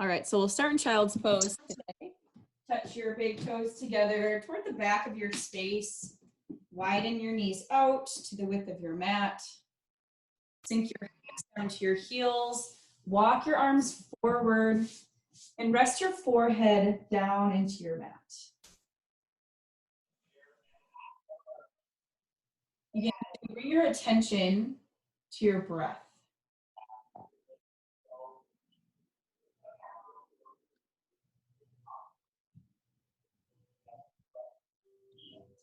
All right, so we'll start in child's pose today. Touch your big toes together toward the back of your space. Widen your knees out to the width of your mat. Sink your hips down to your heels. Walk your arms forward and rest your forehead down into your mat. Begin to bring your attention to your breath.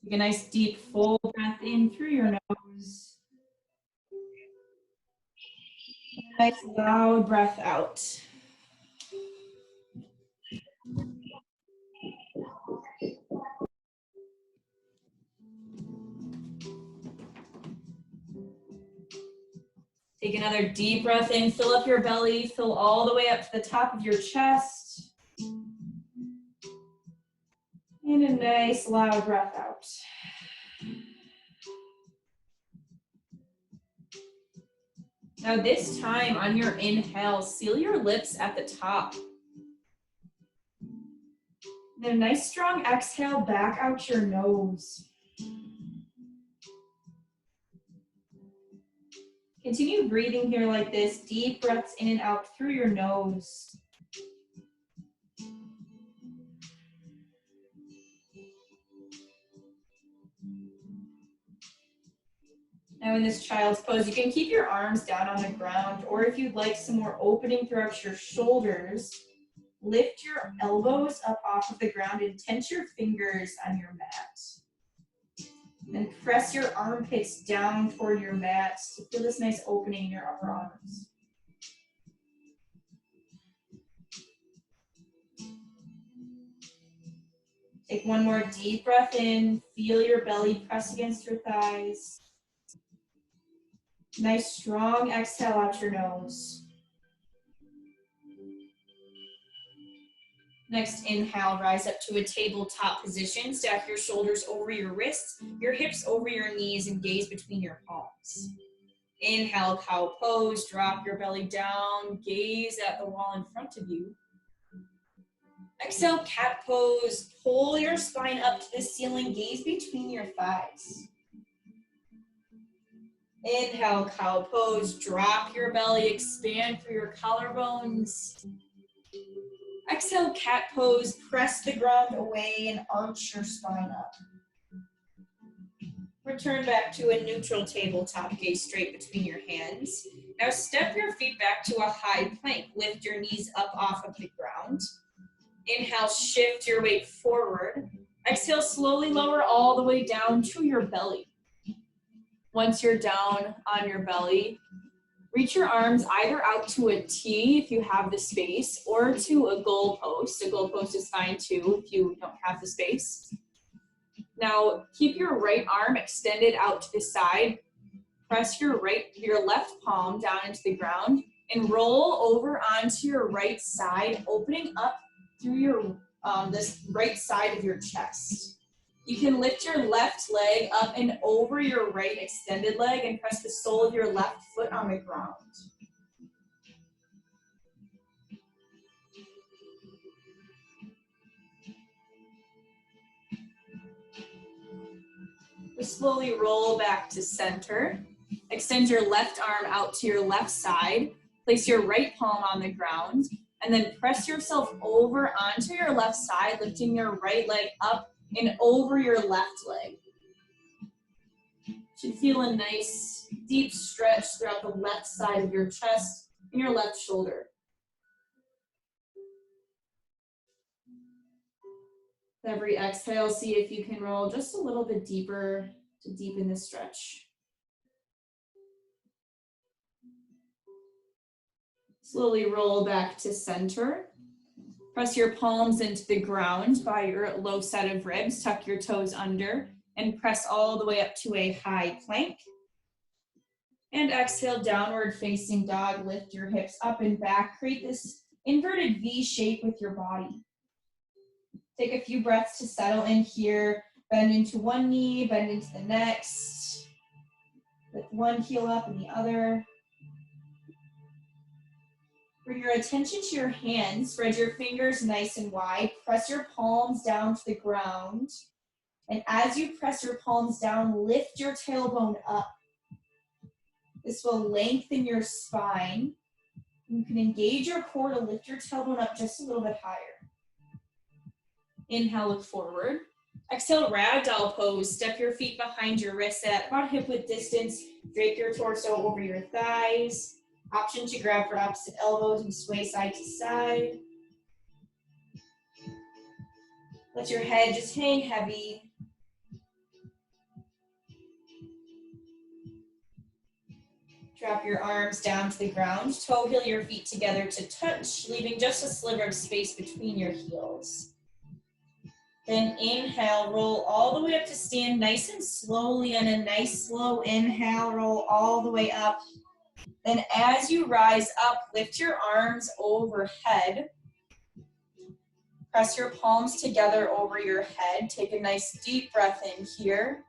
Take a nice deep full breath in through your nose. Nice loud breath out. Take another deep breath in, fill up your belly, fill all the way up to the top of your chest. And a nice loud breath out. Now this time on your inhale, seal your lips at the top. Then a nice strong exhale back out your nose. Continue breathing here like this, deep breaths in and out through your nose. Now in this child's pose, you can keep your arms down on the ground, or if you'd like some more opening throughout your shoulders, lift your elbows up off of the ground and tense your fingers on your mat. Then press your armpits down toward your mat to feel this nice opening in your upper arms. Take one more deep breath in, feel your belly press against your thighs. Nice strong exhale out your nose. Next, inhale, rise up to a tabletop position. Stack your shoulders over your wrists, your hips over your knees, and gaze between your palms. Inhale, cow pose, drop your belly down, gaze at the wall in front of you. Exhale, cat pose, pull your spine up to the ceiling, gaze between your thighs. Inhale, cow pose, drop your belly, expand through your collarbones. Exhale, cat pose, press the ground away and arch your spine up. Return back to a neutral tabletop, gaze straight between your hands. Now step your feet back to a high plank. Lift your knees up off of the ground. Inhale, shift your weight forward. Exhale, slowly lower all the way down to your belly. Once you're down on your belly, reach your arms either out to a T if you have the space, or to a goal post. A goal post is fine too if you don't have the space. Now keep your right arm extended out to the side. Press your left palm down into the ground and roll over onto your right side, opening up through your this right side of your chest. You can lift your left leg up and over your right extended leg and press the sole of your left foot on the ground. Just slowly roll back to center. Extend your left arm out to your left side. Place your right palm on the ground, and then press yourself over onto your left side, lifting your right leg up and over your left leg. Should feel a nice deep stretch throughout the left side of your chest and your left shoulder. With every exhale, see if you can roll just a little bit deeper to deepen the stretch. Slowly roll back to center. Press your palms into the ground by your low set of ribs. Tuck your toes under and press all the way up to a high plank. And exhale, downward facing dog. Lift your hips up and back. Create this inverted V shape with your body. Take a few breaths to settle in here. Bend into one knee, bend into the next. Lift one heel up and the other. Bring your attention to your hands. Spread your fingers nice and wide. Press your palms down to the ground. And as you press your palms down, lift your tailbone up. This will lengthen your spine. You can engage your core to lift your tailbone up just a little bit higher. Inhale, look forward. Exhale, ragdoll pose. Step your feet behind your wrists at about hip width distance. Drape your torso over your thighs. Option to grab for opposite elbows and sway side to side. Let your head just hang heavy. Drop your arms down to the ground. Toe heel your feet together to touch, leaving just a sliver of space between your heels. Then inhale, roll all the way up to stand nice and slowly, and a nice slow inhale, roll all the way up. Then as you rise up, lift your arms overhead. Press your palms together over your head. Take a nice deep breath in here.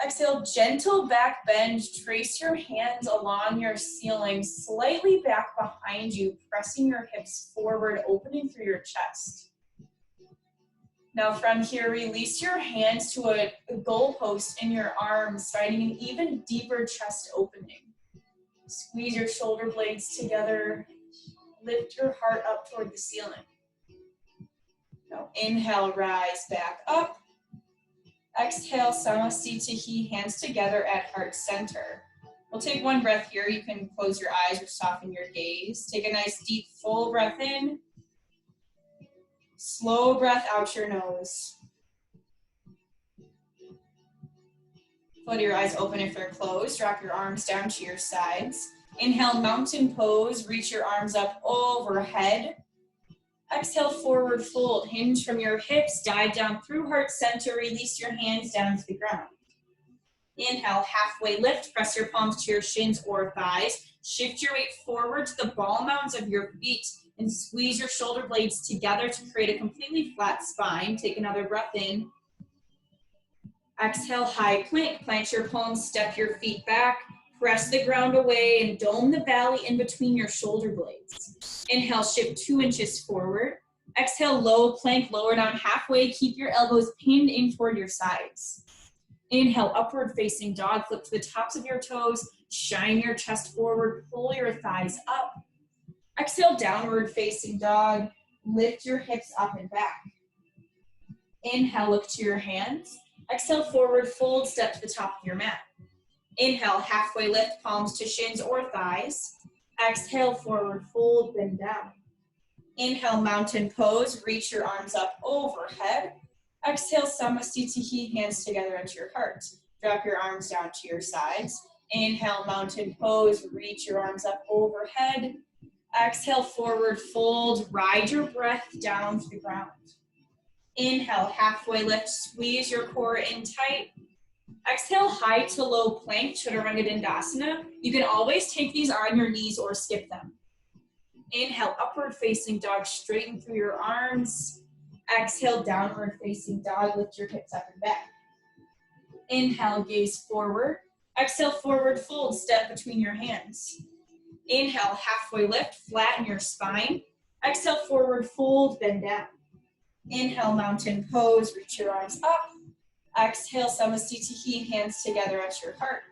Exhale, gentle back bend. Trace your hands along your ceiling, slightly back behind you, pressing your hips forward, opening through your chest. Now from here, release your hands to a goalpost in your arms, finding an even deeper chest opening. Squeeze your shoulder blades together. Lift your heart up toward the ceiling. Now inhale, rise back up. Exhale, Samasthiti, hands together at heart center. We'll take one breath here. You can close your eyes or soften your gaze. Take a nice deep full breath in. Slow breath out your nose. Float your eyes open if they're closed. Drop your arms down to your sides. Inhale, mountain pose. Reach your arms up overhead. Exhale, forward fold. Hinge from your hips. Dive down through heart center. Release your hands down to the ground. Inhale, halfway lift. Press your palms to your shins or thighs. Shift your weight forward to the ball mounds of your feet and squeeze your shoulder blades together to create a completely flat spine. Take another breath in. Exhale, high plank. Plant your palms, step your feet back. Press the ground away and dome the belly in between your shoulder blades. Inhale, shift 2 inches forward. Exhale, low plank, lower down halfway. Keep your elbows pinned in toward your sides. Inhale, upward facing dog. Flip to the tops of your toes. Shine your chest forward. Pull your thighs up. Exhale, downward facing dog. Lift your hips up and back. Inhale, look to your hands. Exhale, forward fold. Step to the top of your mat. Inhale, halfway lift, palms to shins or thighs. Exhale, forward fold, bend down. Inhale, mountain pose. Reach your arms up overhead. Exhale, Samasthiti, hands together at your heart. Drop your arms down to your sides. Inhale, mountain pose. Reach your arms up overhead. Exhale, forward fold. Ride your breath down to the ground. Inhale, halfway lift. Squeeze your core in tight. Exhale, high to low plank, Chaturanga Dandasana. You can always take these on your knees or skip them. Inhale, upward facing dog. Straighten through your arms. Exhale, downward facing dog. Lift your hips up and back. Inhale, gaze forward. Exhale, forward fold. Step between your hands. Inhale, halfway lift. Flatten your spine. Exhale, forward fold. Bend down. Inhale, mountain pose. Reach your arms up. Exhale, Samasthiti, hands together at your heart.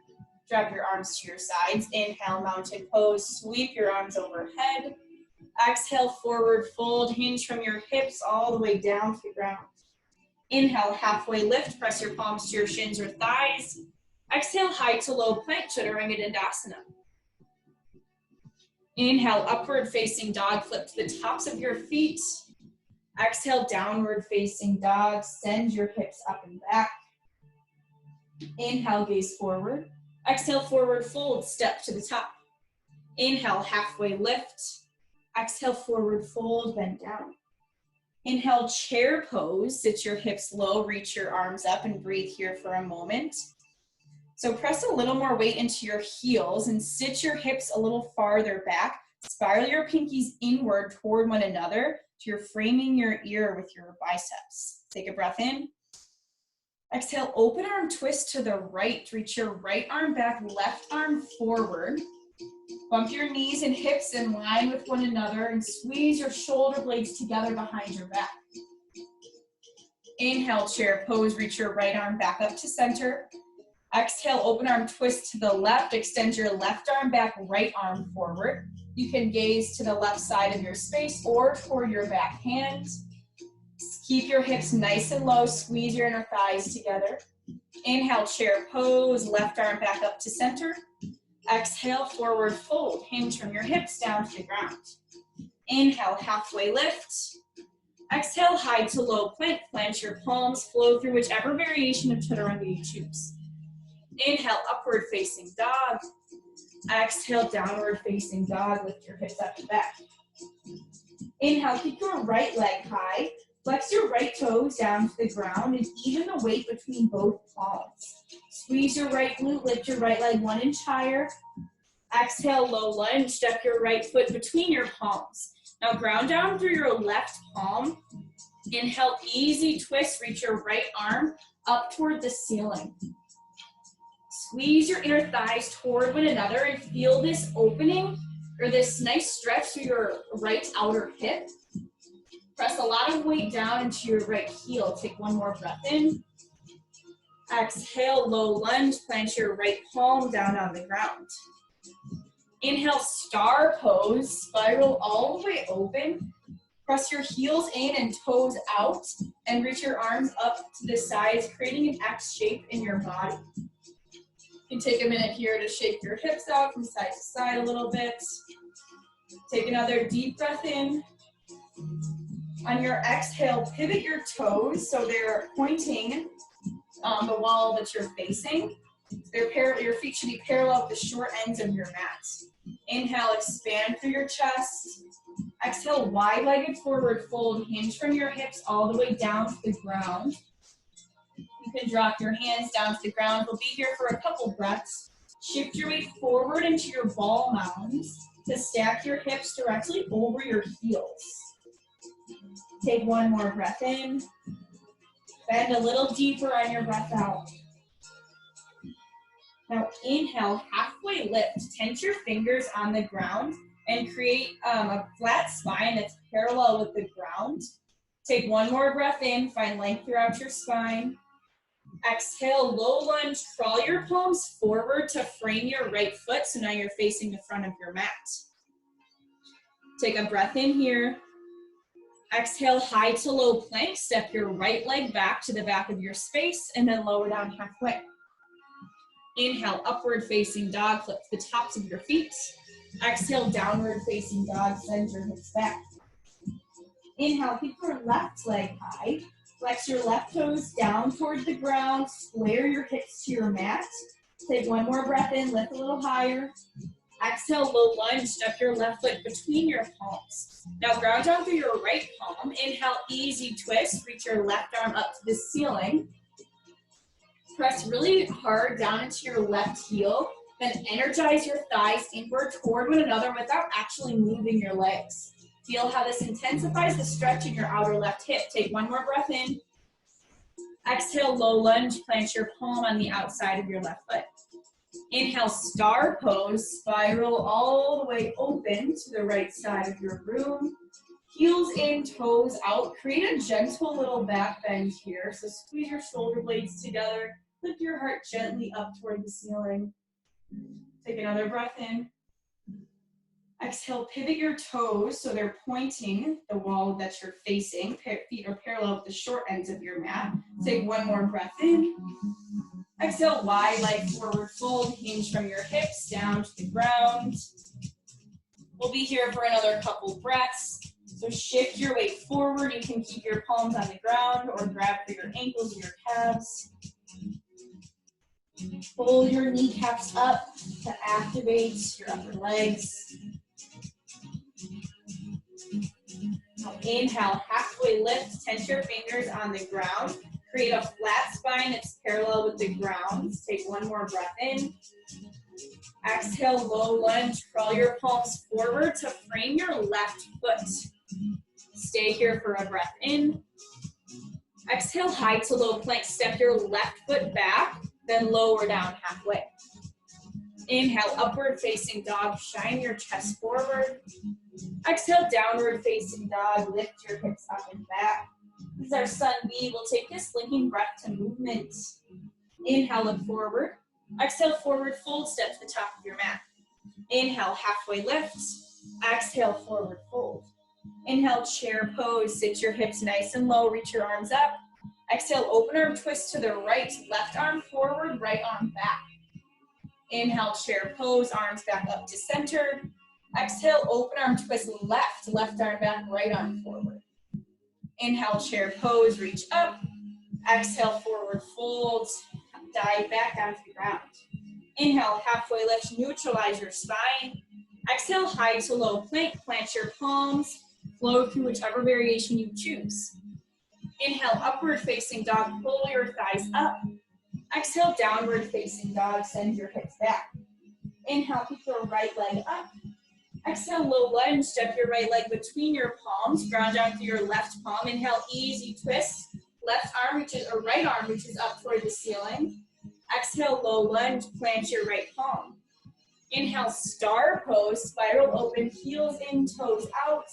Drop your arms to your sides. Inhale, mountain pose. Sweep your arms overhead. Exhale, forward fold. Hinge from your hips all the way down to the ground. Inhale, halfway lift. Press your palms to your shins or thighs. Exhale, high to low plank, Chaturanga Dandasana. Inhale, upward facing dog. Flip to the tops of your feet. Exhale, downward facing dog. Send your hips up and back. Inhale, gaze forward. Exhale, forward fold. Step to the top. Inhale, halfway lift. Exhale, forward fold. Bend down. Inhale, chair pose. Sit your hips low. Reach your arms up and breathe here for a moment. So press a little more weight into your heels and sit your hips a little farther back. Spiral your pinkies inward toward one another. So you're framing your ear with your biceps. Take a breath in. Exhale, open arm twist to the right. Reach your right arm back, left arm forward. Bump your knees and hips in line with one another and squeeze your shoulder blades together behind your back. Inhale, chair pose, reach your right arm back up to center. Exhale, open arm twist to the left, extend your left arm back, right arm forward. You can gaze to the left side of your space or toward your back hand. Keep your hips nice and low, squeeze your inner thighs together. Inhale, chair pose, left arm back up to center. Exhale, forward fold, hinge from your hips down to the ground. Inhale, halfway lift. Exhale, high to low plank, plant your palms, flow through whichever variation of chaturanga you choose. Inhale, upward facing dog. Exhale, downward facing dog, lift your hips up and back. Inhale, keep your right leg high, flex your right toes down to the ground and even the weight between both palms. Squeeze your right glute, lift your right leg 1 inch higher. Exhale, low lunge, step your right foot between your palms. Now ground down through your left palm. Inhale, easy twist, reach your right arm up toward the ceiling. Squeeze your inner thighs toward one another and feel this opening or this nice stretch through your right outer hip. Press a lot of weight down into your right heel. Take 1 more breath in. Exhale, low lunge, plant your right palm down on the ground. Inhale, star pose, spiral all the way open. Press your heels in and toes out and reach your arms up to the sides, creating an X shape in your body. You can take a minute here to shake your hips out from side to side a little bit. Take another deep breath in. On your exhale, pivot your toes so they're pointing on the wall that you're facing. Your feet should be parallel with the short ends of your mat. Inhale, expand through your chest. Exhale, wide-legged forward fold, hinge from your hips all the way down to the ground. You can drop your hands down to the ground. We'll be here for a couple breaths. Shift your weight forward into your ball mounds to stack your hips directly over your heels. Take 1 more breath in. Bend a little deeper on your breath out. Now inhale, halfway lift. Tense your fingers on the ground and create a flat spine that's parallel with the ground. Take 1 more breath in, find length throughout your spine. Exhale, low lunge, crawl your palms forward to frame your right foot, so now you're facing the front of your mat. Take a breath in here. Exhale, high to low plank, step your right leg back to the back of your space and then lower down halfway. Inhale, upward facing dog, flip the tops of your feet. Exhale, downward facing dog, send your hips back. Inhale, keep your left leg high. Flex your left toes down towards the ground. Square your hips to your mat. Take 1 more breath in, lift a little higher. Exhale, low lunge, step your left foot between your palms. Now ground down through your right palm. Inhale, easy twist, reach your left arm up to the ceiling. Press really hard down into your left heel, then energize your thighs inward toward one another without actually moving your legs. Feel how this intensifies the stretch in your outer left hip. Take 1 more breath in. Exhale, low lunge, plant your palm on the outside of your left foot. Inhale, star pose, spiral all the way open to the right side of your room. Heels in, toes out. Create a gentle little back bend here. So squeeze your shoulder blades together. Lift your heart gently up toward the ceiling. Take another breath in. Exhale, pivot your toes so they're pointing the wall that you're facing. Feet are parallel with the short ends of your mat. Take 1 more breath in. Exhale, wide leg forward fold, hinge from your hips down to the ground. We'll be here for another couple breaths. So shift your weight forward. You can keep your palms on the ground or grab for your ankles or your calves. Pull your kneecaps up to activate your upper legs. Now inhale, halfway lift, tense your fingers on the ground. Create a flat spine that's parallel with the ground. Take 1 more breath in. Exhale, low lunge, crawl your palms forward to frame your left foot. Stay here for a breath in. Exhale, high to low plank, step your left foot back, then lower down halfway. Inhale, upward facing dog, shine your chest forward. Exhale, downward facing dog, lift your hips up and back. This is our sun B. We'll take this linking breath to movement. Inhale, look forward. Exhale, forward fold, step to the top of your mat. Inhale, halfway lift. Exhale, forward fold. Inhale, chair pose, sit your hips nice and low, reach your arms up. Exhale, open arm twist to the right, left arm forward, right arm back. Inhale, chair pose, arms back up to center. Exhale, open arm twist left, left arm back, right arm forward. Inhale, chair pose, reach up. Exhale, forward fold, dive back onto the ground. Inhale, halfway lift, neutralize your spine. Exhale, high to low plank, plant your palms, flow through whichever variation you choose. Inhale, upward facing dog, pull your thighs up. Exhale, downward facing dog, send your hips back. Inhale, keep your right leg up. Exhale, low lunge, step your right leg between your palms, ground down through your left palm. Inhale, easy twist. Left arm reaches, or right arm reaches up toward the ceiling. Exhale, low lunge, plant your right palm. Inhale, star pose, spiral open, heels in, toes out.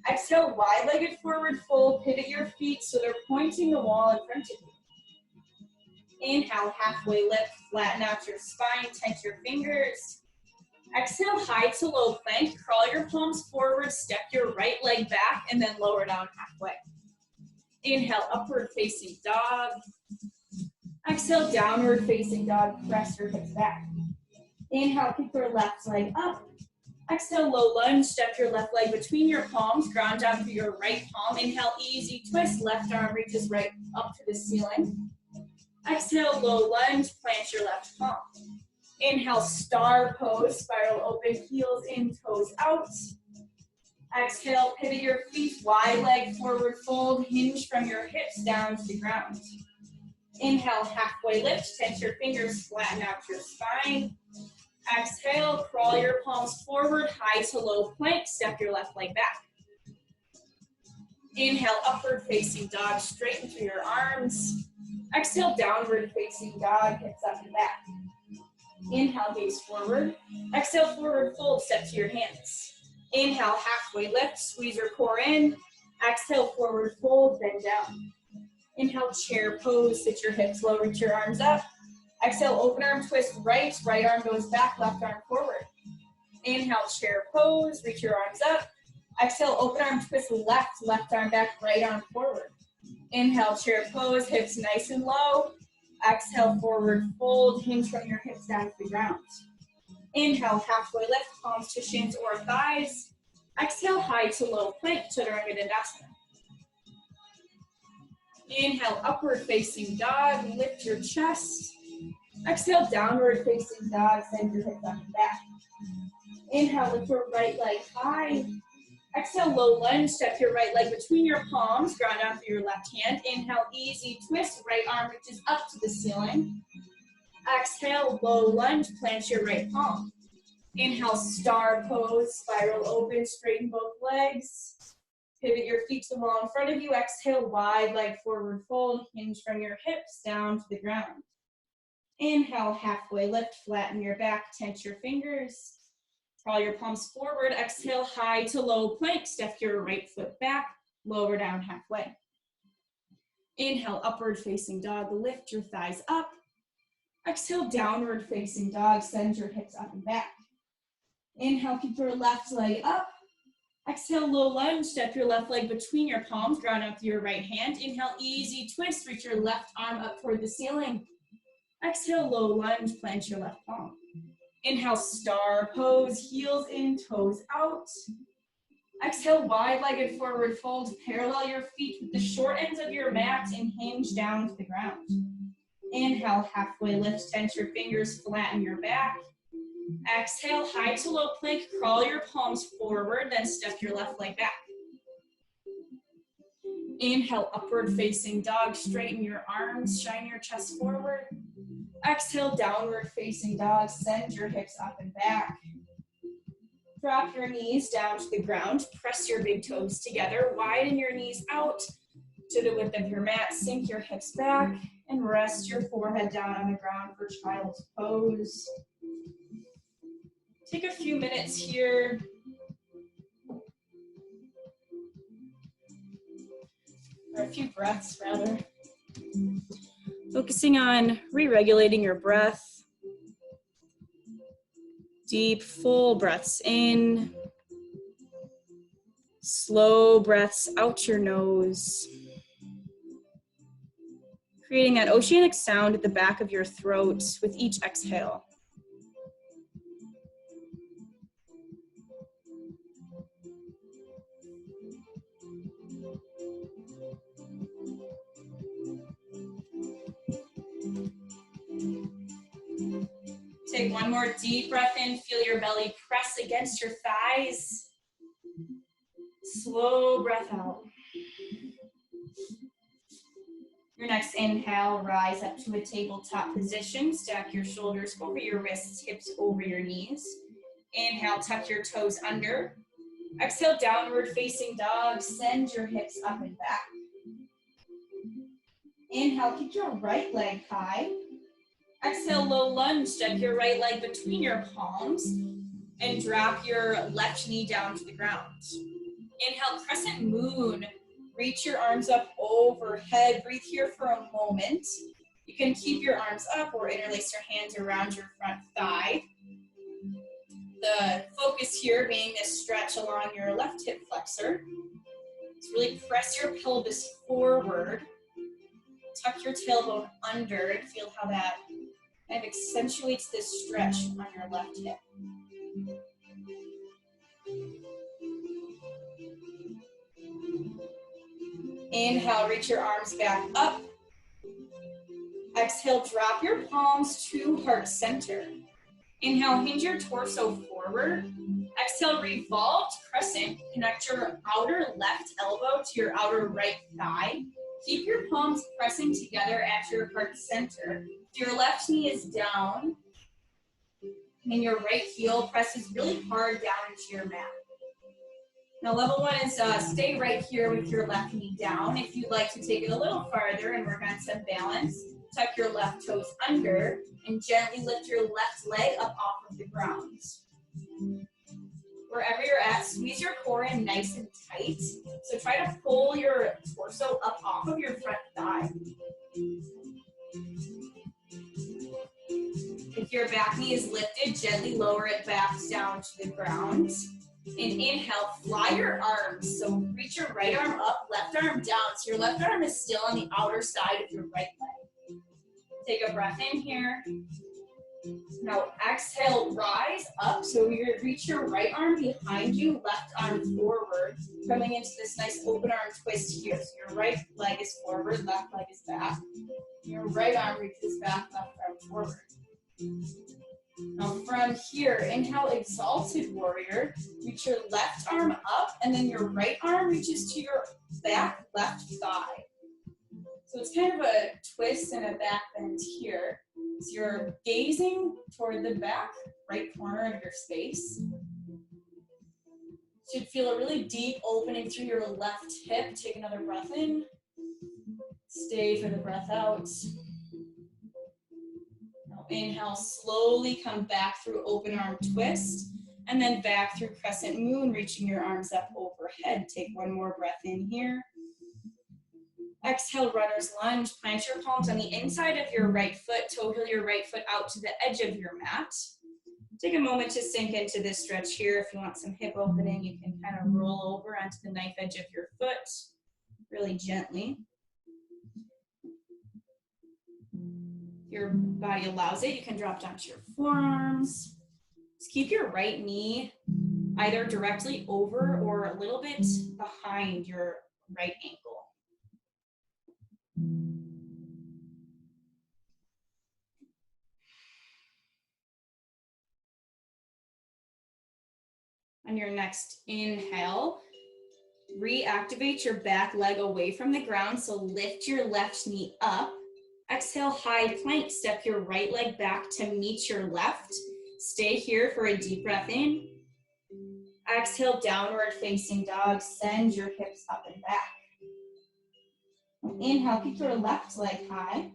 Exhale, wide-legged forward fold, pivot your feet so they're pointing the wall in front of you. Inhale, halfway lift, flatten out your spine, tense your fingers. Exhale, high to low plank, crawl your palms forward, step your right leg back, and then lower down halfway. Inhale, upward facing dog. Exhale, downward facing dog, press your hips back. Inhale, kick your left leg up. Exhale, low lunge, step your left leg between your palms, ground down through your right palm. Inhale, easy twist, left arm reaches right up to the ceiling. Exhale, low lunge, plant your left palm. Inhale, star pose, spiral open, heels in, toes out. Exhale, pivot your feet, wide leg forward fold, hinge from your hips down to the ground. Inhale, halfway lift, tense your fingers, flatten out your spine. Exhale, crawl your palms forward, high to low plank, step your left leg back. Inhale, upward facing dog, straighten through your arms. Exhale, downward facing dog, hips up and back. Inhale, gaze forward. Exhale, forward fold, step to your hands. Inhale, halfway lift, squeeze your core in. Exhale, forward fold, bend down. Inhale, chair pose, sit your hips low, reach your arms up. Exhale, open arm twist right, right arm goes back, left arm forward. Inhale, chair pose, reach your arms up. Exhale, open arm twist left, left arm back, right arm forward. Inhale, chair pose, hips nice and low. Exhale, forward fold, hinge from your hips down to the ground. Inhale, halfway lift, palms to shins or thighs. Exhale, high to low plank, Chaturanga Dandasana. Inhale, upward facing dog, lift your chest. Exhale, downward facing dog, send your hips up and back. Inhale, lift your right leg high. Exhale, low lunge, step your right leg between your palms, ground down through your left hand. Inhale, easy twist, right arm reaches up to the ceiling. Exhale, low lunge, plant your right palm. Inhale, star pose, spiral open, straighten both legs. Pivot your feet to the wall in front of you. Exhale, wide leg forward fold, hinge from your hips down to the ground. Inhale, halfway lift, flatten your back, tense your fingers. Crawl your palms forward. Exhale, high to low plank, step your right foot back, lower down halfway. Inhale, upward facing dog, lift your thighs up. Exhale, downward facing dog, send your hips up and back. Inhale, keep your left leg up. Exhale, low lunge, step your left leg between your palms, ground up your right hand. Inhale, easy twist, reach your left arm up toward the ceiling. Exhale, low lunge, plant your left palm. Inhale, star pose, heels in, toes out. Exhale, wide-legged forward fold, parallel your feet with the short ends of your mat and hinge down to the ground. Inhale, halfway lift, tense your fingers, flatten your back. Exhale, high to low plank, crawl your palms forward, then step your left leg back. Inhale, upward facing dog, straighten your arms, shine your chest forward. Exhale, downward facing dog, send your hips up and back. Drop your knees down to the ground, press your big toes together, widen your knees out to the width of your mat, sink your hips back, and rest your forehead down on the ground for child's pose. Take a few minutes here. Or a few breaths, rather. Focusing on re-regulating your breath. Deep, full breaths in. Slow breaths out your nose. Creating that oceanic sound at the back of your throat with each exhale. Take one more deep breath in. Feel your belly press against your thighs. Slow breath out. Your next inhale, rise up to a tabletop position. Stack your shoulders over your wrists, hips over your knees. Inhale, tuck your toes under. Exhale, downward facing dog. Send your hips up and back. Inhale, kick your right leg high. Exhale, low lunge. Step your right leg between your palms and drop your left knee down to the ground. Inhale, crescent moon. Reach your arms up overhead. Breathe here for a moment. You can keep your arms up or interlace your hands around your front thigh. The focus here being this stretch along your left hip flexor. So really press your pelvis forward. Tuck your tailbone under and feel how that kind of accentuates this stretch on your left hip. Inhale, reach your arms back up. Exhale, drop your palms to heart center. Inhale, hinge your torso forward. Exhale, revolve to crescent. Connect your outer left elbow to your outer right thigh. Keep your palms pressing together at your heart center. Your left knee is down, and your right heel presses really hard down into your mat. Now, level one is stay right here with your left knee down. If you'd like to take it a little farther and work on some balance, tuck your left toes under and gently lift your left leg up off of the ground. Wherever you're at, squeeze your core in nice and tight. So try to pull your torso up off of your front thigh. If your back knee is lifted, gently lower it back down to the ground. And inhale, fly your arms. So reach your right arm up, left arm down. So your left arm is still on the outer side of your right leg. Take a breath in here. Now exhale, rise up. So you reach your right arm behind you, left arm forward, coming into this nice open arm twist here. So your right leg is forward, left leg is back. Your right arm reaches back, left arm forward. Now from here, inhale, exalted warrior. Reach your left arm up, and then your right arm reaches to your back left thigh. So it's kind of a twist and a back bend here. So you're gazing toward the back right corner of your space. Should feel a really deep opening through your left hip. Take another breath in. Stay for the breath out. Now inhale, slowly come back through open arm twist, and then back through crescent moon, reaching your arms up overhead. Take one more breath in here. Exhale, runner's lunge. Plant your palms on the inside of your right foot. Toe heel your right foot out to the edge of your mat. Take a moment to sink into this stretch here. If you want some hip opening, you can kind of roll over onto the knife edge of your foot really gently. If your body allows it, you can drop down to your forearms. Just keep your right knee either directly over or a little bit behind your right ankle. On your next inhale, reactivate your back leg away from the ground. So lift your left knee up. Exhale, high plank. Step your right leg back to meet your left. Stay here for a deep breath in. Exhale, downward facing dog. Send your hips up and back. Inhale, keep your left leg high.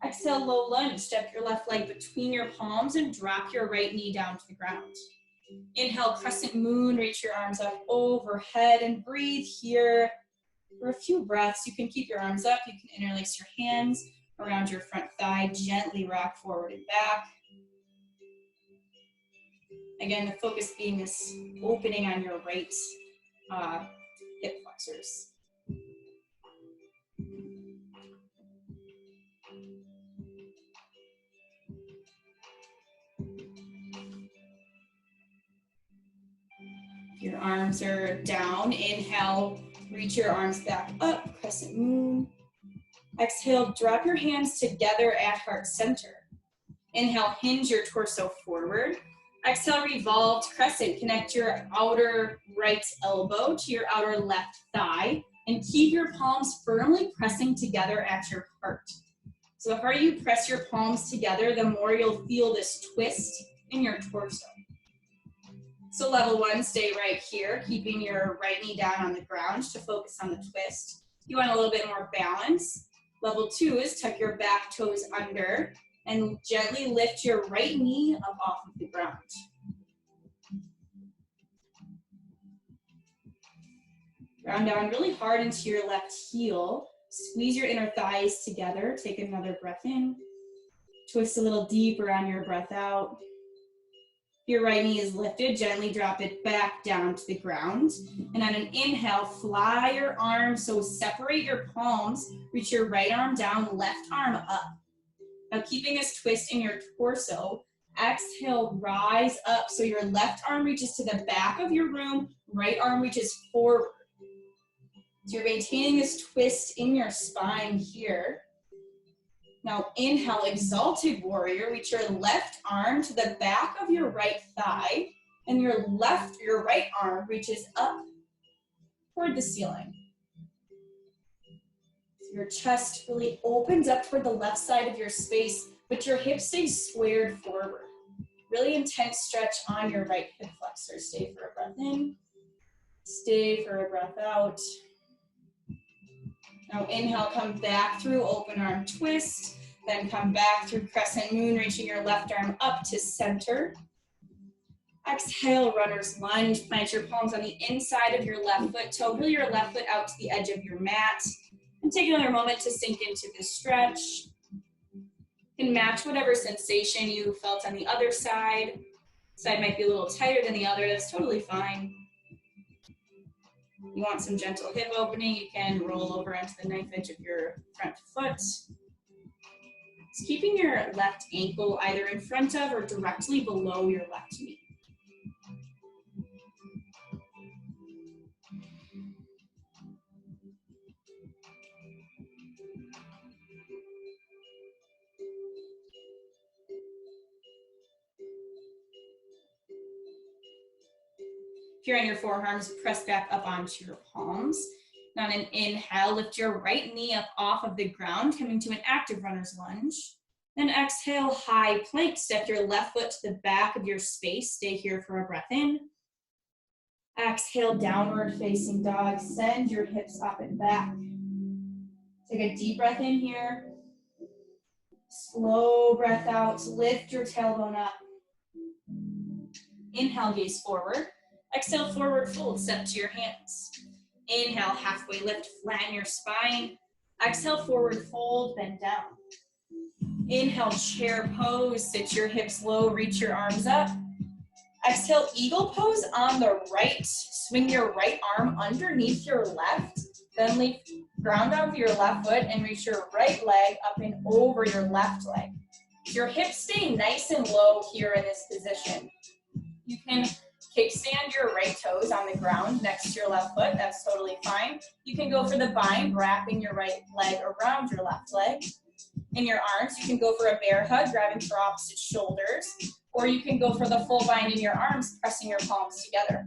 Exhale, low lunge. Step your left leg between your palms and drop your right knee down to the ground. Inhale, crescent moon, reach your arms up overhead and breathe here for a few breaths. You can keep your arms up. You can interlace your hands around your front thigh, gently rock forward and back. Again, the focus being this opening on your right hip flexors. Your arms are down. Inhale, reach your arms back up, crescent moon. Exhale, drop your hands together at heart center. Inhale, hinge your torso forward. Exhale, revolved crescent. Connect your outer right elbow to your outer left thigh and keep your palms firmly pressing together at your heart. So the harder you press your palms together, the more you'll feel this twist in your torso. So level one, stay right here, keeping your right knee down on the ground to focus on the twist. You want a little bit more balance. Level two is tuck your back toes under and gently lift your right knee up off of the ground. Ground down really hard into your left heel. Squeeze your inner thighs together. Take another breath in. Twist a little deeper on your breath out. Your right knee is lifted, gently drop it back down to the ground. And on an inhale, fly your arms, so separate your palms, reach your right arm down, left arm up. Now keeping this twist in your torso, exhale, rise up, so your left arm reaches to the back of your room, right arm reaches forward. So you're maintaining this twist in your spine here. Now inhale, exalted warrior, reach your left arm to the back of your right thigh, and your right arm reaches up toward the ceiling. So your chest really opens up toward the left side of your space, but your hips stay squared forward. Really intense stretch on your right hip flexor. Stay for a breath in, stay for a breath out. Now inhale, come back through open arm twist, then come back through crescent moon, reaching your left arm up to center. Exhale, runner's lunge, plant your palms on the inside of your left foot, toe heel your left foot out to the edge of your mat, and take another moment to sink into this stretch. You can match whatever sensation you felt on the other side. Side might be a little tighter than the other, that's totally fine. You want some gentle hip opening, you can roll over onto the knife edge of your front foot. It's keeping your left ankle either in front of or directly below your left knee. If you're on your forearms, press back up onto your palms. Now on an inhale, lift your right knee up off of the ground, coming to an active runner's lunge. Then exhale, high plank. Step your left foot to the back of your space. Stay here for a breath in. Exhale, downward facing dog. Send your hips up and back. Take a deep breath in here. Slow breath out. Lift your tailbone up. Inhale, gaze forward. Exhale, forward fold, step to your hands. Inhale, halfway lift, flatten your spine. Exhale, forward fold, bend down. Inhale, chair pose, sit your hips low, reach your arms up. Exhale, eagle pose on the right. Swing your right arm underneath your left. Then lift, ground out with your left foot and reach your right leg up and over your left leg. Your hips stay nice and low here in this position. You can kickstand your right toes on the ground next to your left foot. That's totally fine. You can go for the bind, wrapping your right leg around your left leg. In your arms, you can go for a bear hug, grabbing for opposite shoulders, or you can go for the full bind in your arms, pressing your palms together.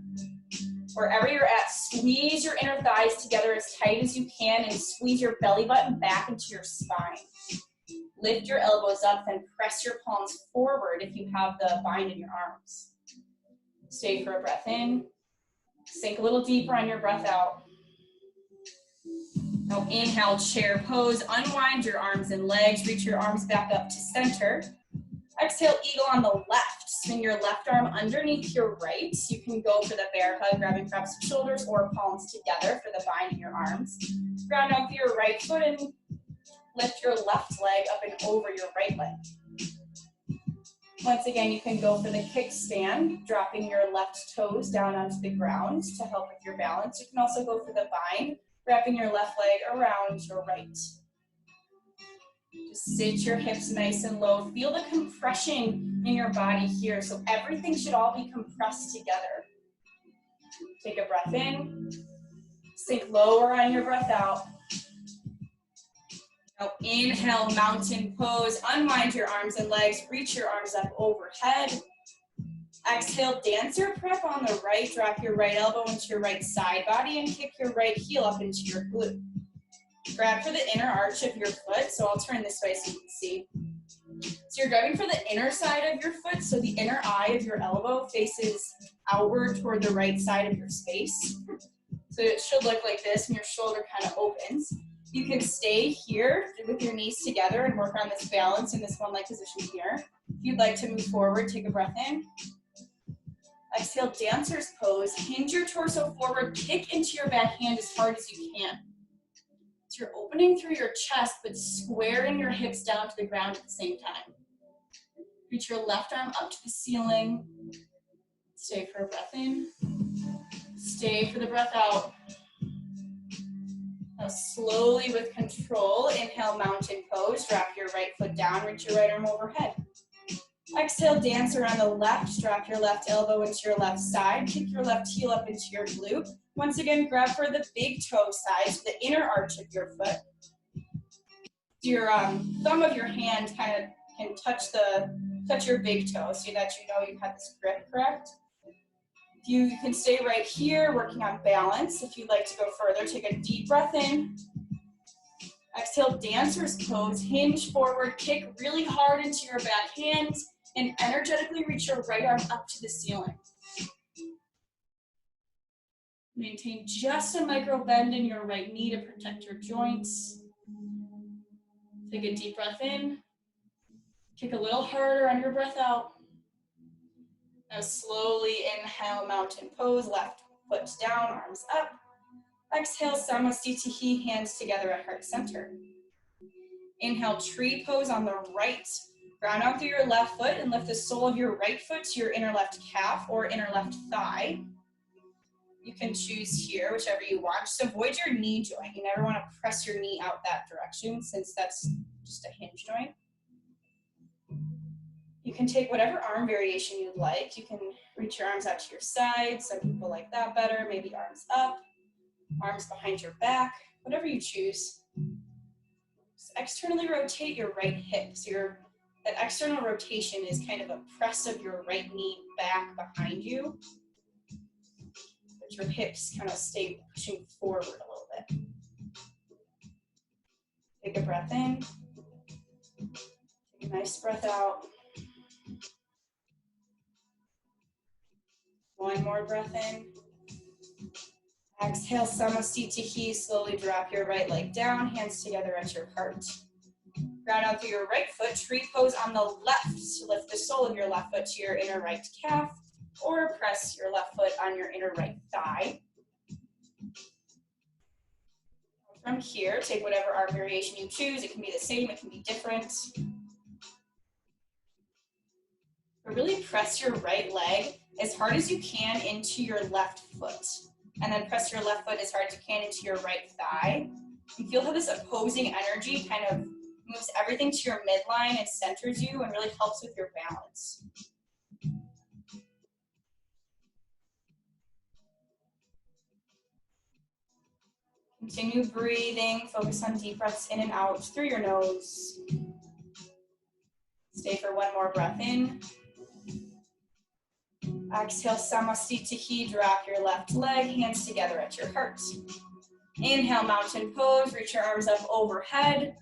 Wherever you're at, squeeze your inner thighs together as tight as you can and squeeze your belly button back into your spine. Lift your elbows up and press your palms forward if you have the bind in your arms. Stay for a breath in. Sink a little deeper on your breath out. Now inhale, chair pose, unwind your arms and legs, reach your arms back up to center. Exhale, eagle on the left. Swing your left arm underneath your right. You can go for the bear hug, grabbing perhaps your shoulders or palms together for the bind in your arms. Ground out through your right foot and lift your left leg up and over your right leg. Once again, you can go for the kickstand, dropping your left toes down onto the ground to help with your balance. You can also go for the bind, wrapping your left leg around your right. Just sit your hips nice and low. Feel the compression in your body here. So everything should all be compressed together. Take a breath in. Sink lower on your breath out. Now inhale, mountain pose. Unwind your arms and legs. Reach your arms up overhead. Exhale, dancer prep on the right. Drop your right elbow into your right side body and kick your right heel up into your glute. Grab for the inner arch of your foot. So I'll turn this way so you can see. So you're grabbing for the inner side of your foot. So the inner eye of your elbow faces outward toward the right side of your space. So it should look like this and your shoulder kind of opens. You can stay here with your knees together and work on this balance in this one leg position here. If you'd like to move forward, take a breath in. Exhale, dancer's pose. Hinge your torso forward, kick into your back hand as hard as you can. So you're opening through your chest, but squaring your hips down to the ground at the same time. Reach your left arm up to the ceiling. Stay for a breath in. Stay for the breath out. Now slowly with control, inhale, mountain pose. Drop your right foot down, reach your right arm overhead. Exhale, dancer on the left. Drop your left elbow into your left side. Kick your left heel up into your glute. Once again, grab for the big toe sides, the inner arch of your foot. Your thumb of your hand kind of can touch your big toe so that you know you have this grip correct. You can stay right here, working on balance. If you'd like to go further, take a deep breath in. Exhale, dancer's pose. Hinge forward, kick really hard into your back hands, and energetically reach your right arm up to the ceiling. Maintain just a micro bend in your right knee to protect your joints. Take a deep breath in. Kick a little harder on your breath out. Now slowly inhale, mountain pose, left foot down, arms up. Exhale, Samasthiti, hands together at heart center. Inhale, tree pose on the right. Ground out through your left foot and lift the sole of your right foot to your inner left calf or inner left thigh. You can choose here, whichever you want. Just avoid your knee joint. You never want to press your knee out that direction since that's just a hinge joint. You can take whatever arm variation you'd like. You can reach your arms out to your side. Some people like that better. Maybe arms up, arms behind your back, whatever you choose. Just externally rotate your right hip. So that external rotation is kind of a press of your right knee back behind you. But your hips kind of stay pushing forward a little bit. Take a breath in. Take a nice breath out. One more breath in. Exhale, Samasthiti. Slowly drop your right leg down, hands together at your heart. Ground out through your right foot, tree pose on the left. So lift the sole of your left foot to your inner right calf, or press your left foot on your inner right thigh. From here, take whatever arm variation you choose. It can be the same, it can be different. But really press your right leg as hard as you can into your left foot. And then press your left foot as hard as you can into your right thigh. You feel how this opposing energy kind of moves everything to your midline and centers you and really helps with your balance. Continue breathing. Focus on deep breaths in and out through your nose. Stay for one more breath in. Exhale, Samasthiti. Drop your left leg, hands together at your heart. Inhale, mountain pose. Reach your arms up overhead.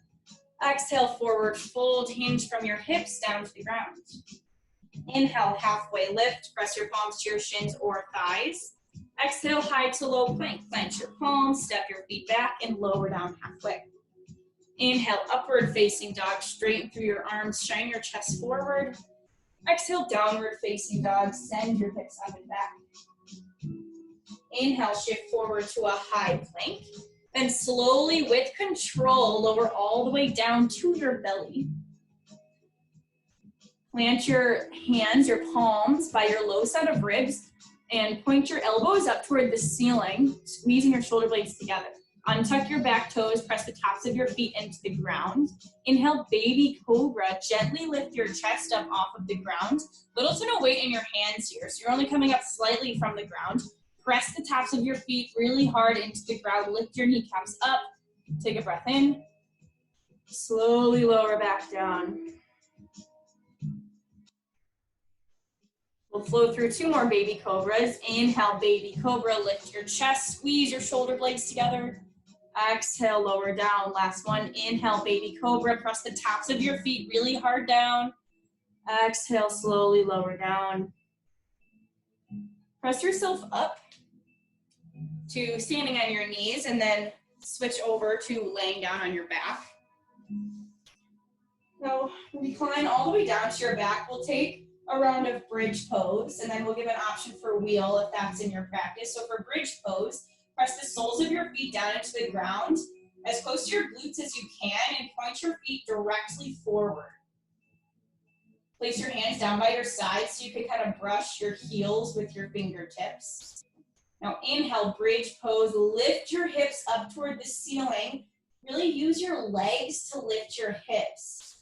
Exhale, forward fold. Hinge from your hips down to the ground. Inhale, halfway lift. Press your palms to your shins or thighs. Exhale, high to low plank. Clench your palms, step your feet back, and lower down halfway. Inhale, upward facing dog, straighten through your arms, shine your chest forward. Exhale, downward facing dog, send your hips up and back. Inhale, shift forward to a high plank. Then slowly, with control, lower all the way down to your belly. Plant your hands, your palms by your low set of ribs, and point your elbows up toward the ceiling, squeezing your shoulder blades together. Untuck your back toes, press the tops of your feet into the ground. Inhale, baby cobra. Gently lift your chest up off of the ground. Little to no weight in your hands here, so you're only coming up slightly from the ground. Press the tops of your feet really hard into the ground. Lift your kneecaps up. Take a breath in. Slowly lower back down. We'll flow through 2 more baby cobras. Inhale, baby cobra. Lift your chest. Squeeze your shoulder blades together. Exhale, lower down. Last one. Inhale, baby cobra. Press the tops of your feet really hard down. Exhale, slowly lower down. Press yourself up to standing on your knees and then switch over to laying down on your back. So recline all the way down to your back. We'll take a round of bridge pose, and then we'll give an option for wheel if that's in your practice. So for bridge pose, press the soles of your feet down into the ground as close to your glutes as you can and point your feet directly forward. Place your hands down by your sides so you can kind of brush your heels with your fingertips. Now inhale, bridge pose. Lift your hips up toward the ceiling. Really use your legs to lift your hips.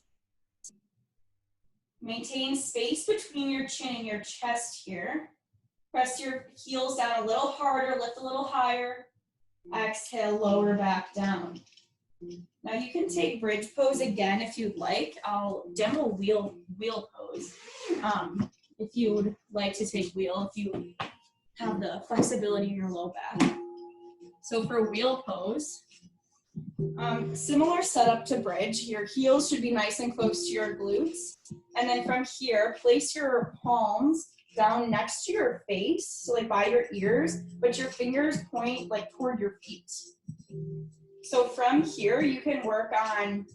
Maintain space between your chin and your chest here. Press your heels down a little harder, lift a little higher. Exhale, lower back down. Now you can take bridge pose again if you'd like. I'll demo wheel pose if you would like to take wheel, if you have the flexibility in your low back. So for wheel pose, similar setup to bridge. Your heels should be nice and close to your glutes. And then from here, place your palms down next to your face, so like by your ears, but your fingers point like toward your feet. So from here, you can work on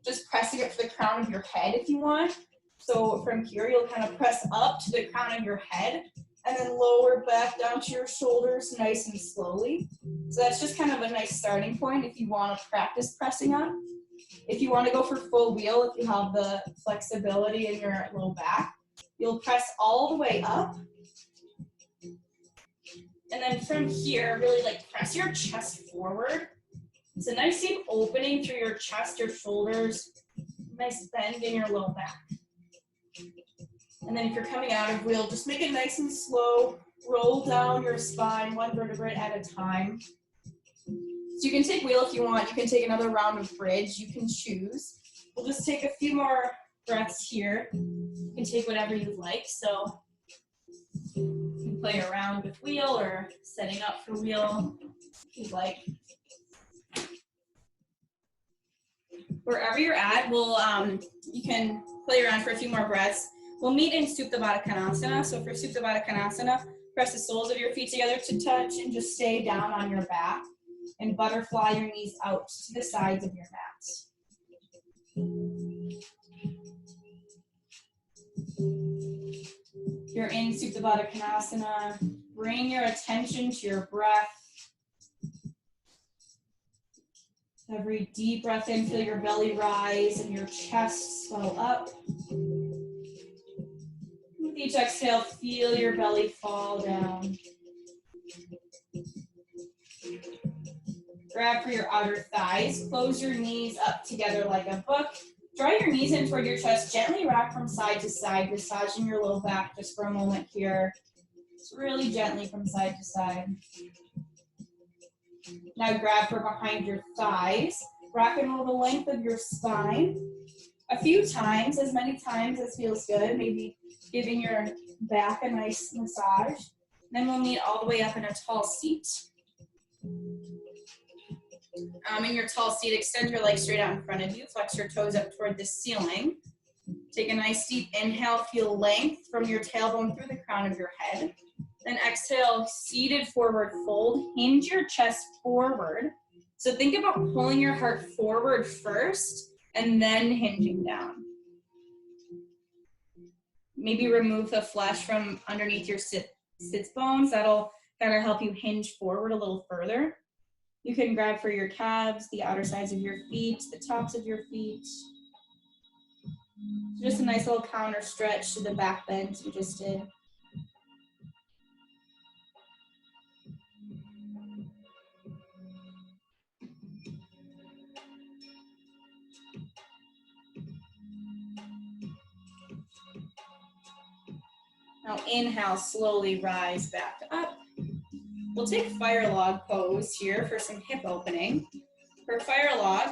just pressing up to the crown of your head if you want. So from here, you'll kind of press up to the crown of your head and then lower back down to your shoulders nice and slowly. So that's just kind of a nice starting point if you want to practice pressing up. If you want to go for full wheel, if you have the flexibility in your low back, you'll press all the way up. And then from here, really like press your chest forward. It's a nice deep opening through your chest, your shoulders, nice bend in your low back. And then if you're coming out of wheel, just make it nice and slow. Roll down your spine, 1 vertebrae at a time. So you can take wheel if you want. You can take another round of bridge. You can choose. We'll just take a few more breaths here. You can take whatever you'd like. So you can play around with wheel or setting up for wheel if you'd like. Wherever you're at, you can play around for a few more breaths. We'll meet in Supta Baddha Konasana. So for Supta Baddha Konasana, press the soles of your feet together to touch and just stay down on your back. And butterfly your knees out to the sides of your mat. You're in Supta Baddha Konasana. Bring your attention to your breath. Every deep breath in, feel your belly rise and your chest swell up. With each exhale, feel your belly fall down. Grab for your outer thighs. Close your knees up together like a book. Draw your knees in toward your chest. Gently rock from side to side, massaging your low back just for a moment here. Just really gently from side to side. Now grab for behind your thighs. Rock and roll the length of your spine. A few times, as many times as feels good. Maybe giving your back a nice massage. Then we'll meet all the way up in a tall seat. In your tall seat, extend your legs straight out in front of you. Flex your toes up toward the ceiling. Take a nice deep inhale. Feel length from your tailbone through the crown of your head. Then exhale, seated forward fold. Hinge your chest forward. So think about pulling your heart forward first and then hinging down. Maybe remove the flesh from underneath your sits bones. That'll kind of help you hinge forward a little further. You can grab for your calves, the outer sides of your feet, the tops of your feet. Just a nice little counter stretch to the back bends we just did. Now inhale, slowly rise back up. We'll take fire log pose here for some hip opening. For fire log,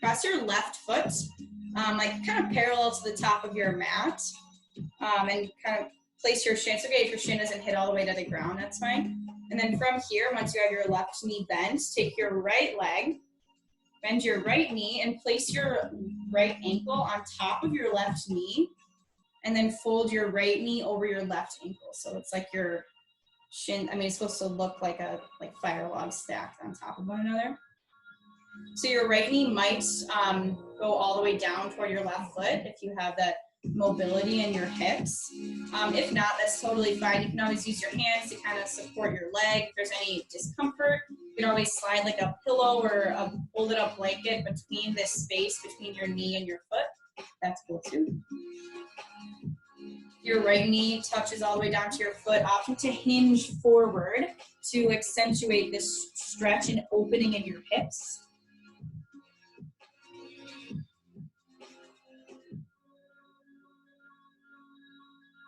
cross your left foot, like kind of parallel to the top of your mat, and kind of place your shin. It's okay if your shin doesn't hit all the way to the ground, that's fine. And then from here, once you have your left knee bent, take your right leg, bend your right knee, and place your right ankle on top of your left knee, and then fold your right knee over your left ankle. So it's like your shin, it's supposed to look like fire logs stacked on top of one another. So your right knee might go all the way down toward your left foot if you have that mobility in your hips. If not, that's totally fine. You can always use your hands to kind of support your leg. If there's any discomfort, you can always slide like a pillow or a folded up blanket between this space between your knee and your foot. That's cool too. Your right knee touches all the way down to your foot. Option to hinge forward to accentuate this stretch and opening in your hips.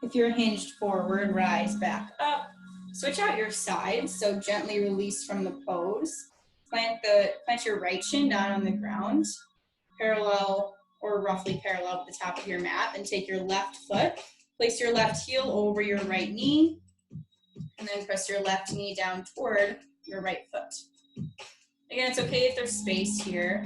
If you're hinged forward, rise back up. Switch out your sides, so gently release from the pose. Plant your right shin down on the ground, parallel or roughly parallel with the top of your mat. Then take your left foot, place your left heel over your right knee, and then press your left knee down toward your right foot. Again, it's okay if there's space here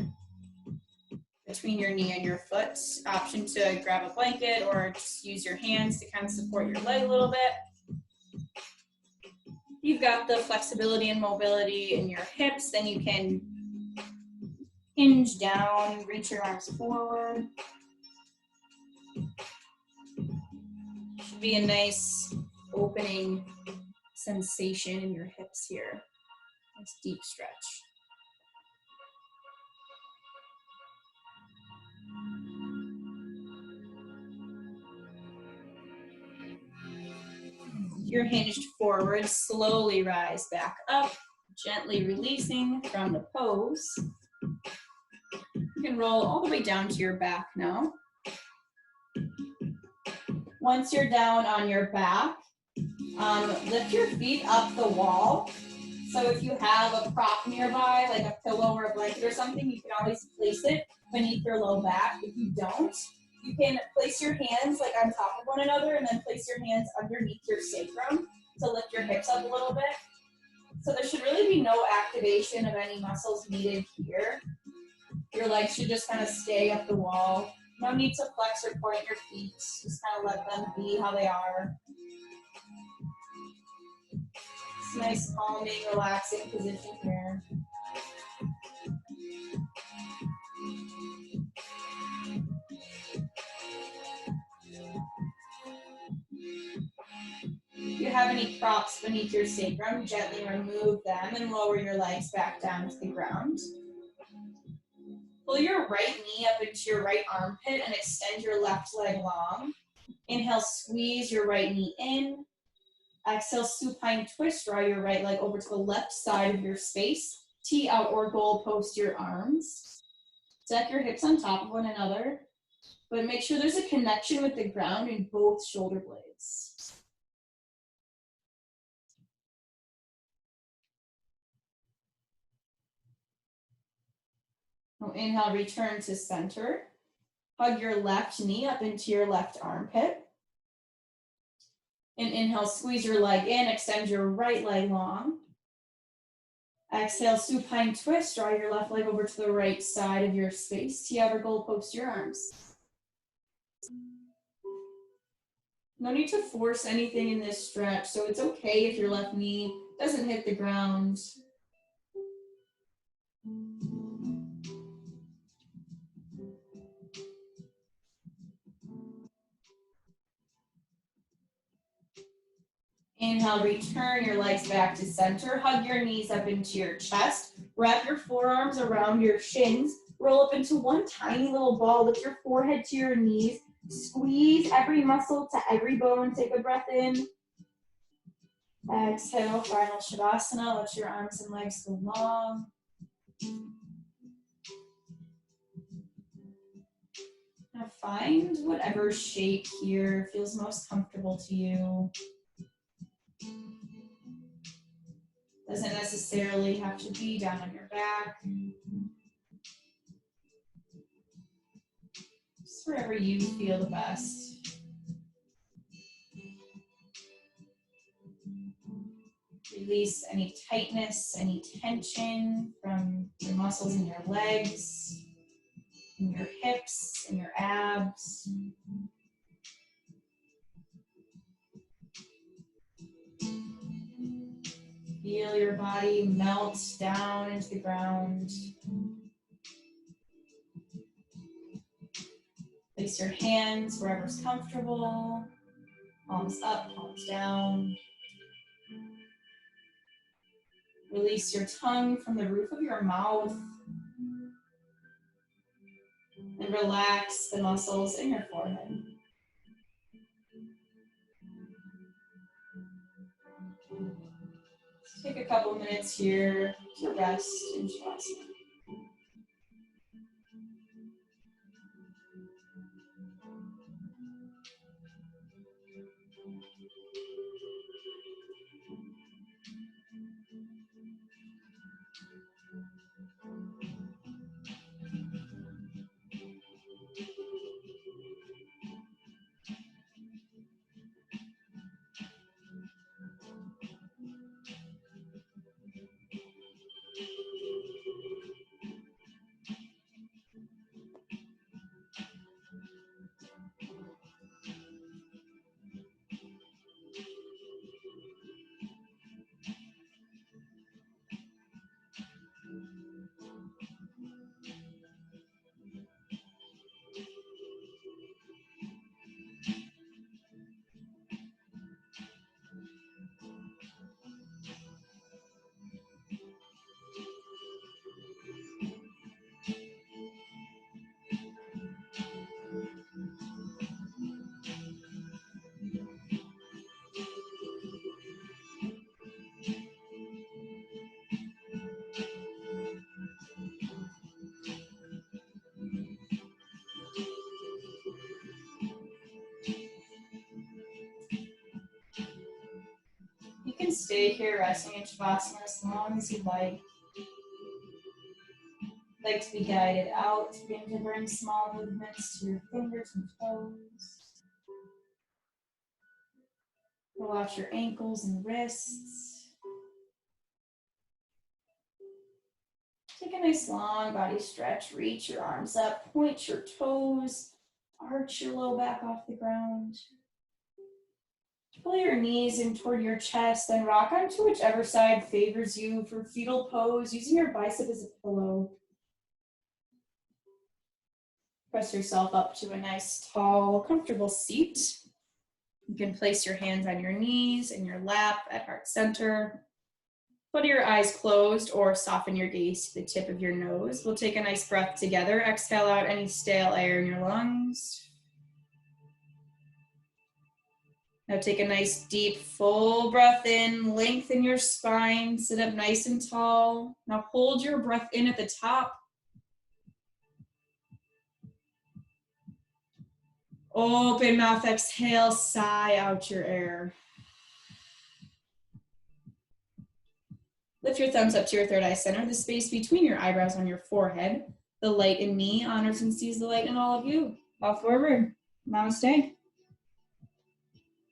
between your knee and your foot. Option to grab a blanket or just use your hands to kind of support your leg a little bit. You've got the flexibility and mobility in your hips, then you can hinge down, reach your arms forward. Should be a nice opening sensation in your hips here. Nice deep stretch. You're hinged forward, slowly rise back up, gently releasing from the pose. You can roll all the way down to your back now. Once you're down on your back, lift your feet up the wall. So if you have a prop nearby, like a pillow or a blanket or something, you can always place it beneath your low back. If you don't, you can place your hands like on top of one another and then place your hands underneath your sacrum to lift your hips up a little bit. So there should really be no activation of any muscles needed here. Your legs should just kind of stay up the wall. No need to flex or point your feet. Just kind of let them be how they are. It's a nice, calming, relaxing position here. If you have any props beneath your sacrum, gently remove them and lower your legs back down to the ground. Pull your right knee up into your right armpit and extend your left leg long. Inhale, squeeze your right knee in. Exhale, supine twist, draw your right leg over to the left side of your space. Tee out or goal post your arms. Stack your hips on top of one another, but make sure there's a connection with the ground in both shoulder blades. Now inhale, return to center. Hug your left knee up into your left armpit. And inhale, squeeze your leg in, extend your right leg long. Exhale, supine twist, draw your left leg over to the right side of your space. Tee out or goal post your arms. No need to force anything in this stretch, so it's okay if your left knee doesn't hit the ground. Inhale, return your legs back to center. Hug your knees up into your chest. Wrap your forearms around your shins. Roll up into one tiny little ball. Lift your forehead to your knees. Squeeze every muscle to every bone. Take a breath in. Exhale, final Shavasana. Let your arms and legs go long. Now find whatever shape here feels most comfortable to you. Doesn't necessarily have to be down on your back. Just wherever you feel the best. Release any tightness, any tension from your muscles in your legs, in your hips, in your abs. Feel your body melt down into the ground. Place your hands wherever's comfortable. Palms up, palms down. Release your tongue from the roof of your mouth. And relax the muscles in your forehead. Let's take a couple minutes here to rest in Shavasana. You can stay here resting in Shavasana as long as you like. Like to be guided out, begin to bring small movements to your fingers and toes. Pull out your ankles and wrists. Take a nice long body stretch. Reach your arms up, point your toes, arch your low back off the ground. Pull your knees in toward your chest, then rock onto whichever side favors you for fetal pose, using your bicep as a pillow. Press yourself up to a nice, tall, comfortable seat. You can place your hands on your knees in your lap at heart center. Put your eyes closed or soften your gaze to the tip of your nose. We'll take a nice breath together. Exhale out any stale air in your lungs. Now take a nice deep full breath in, lengthen your spine, sit up nice and tall. Now hold your breath in at the top. Open mouth, exhale, sigh out your air. Lift your thumbs up to your third eye center, the space between your eyebrows on your forehead. The light in me honors and sees the light in all of you. Fall forward. Namaste.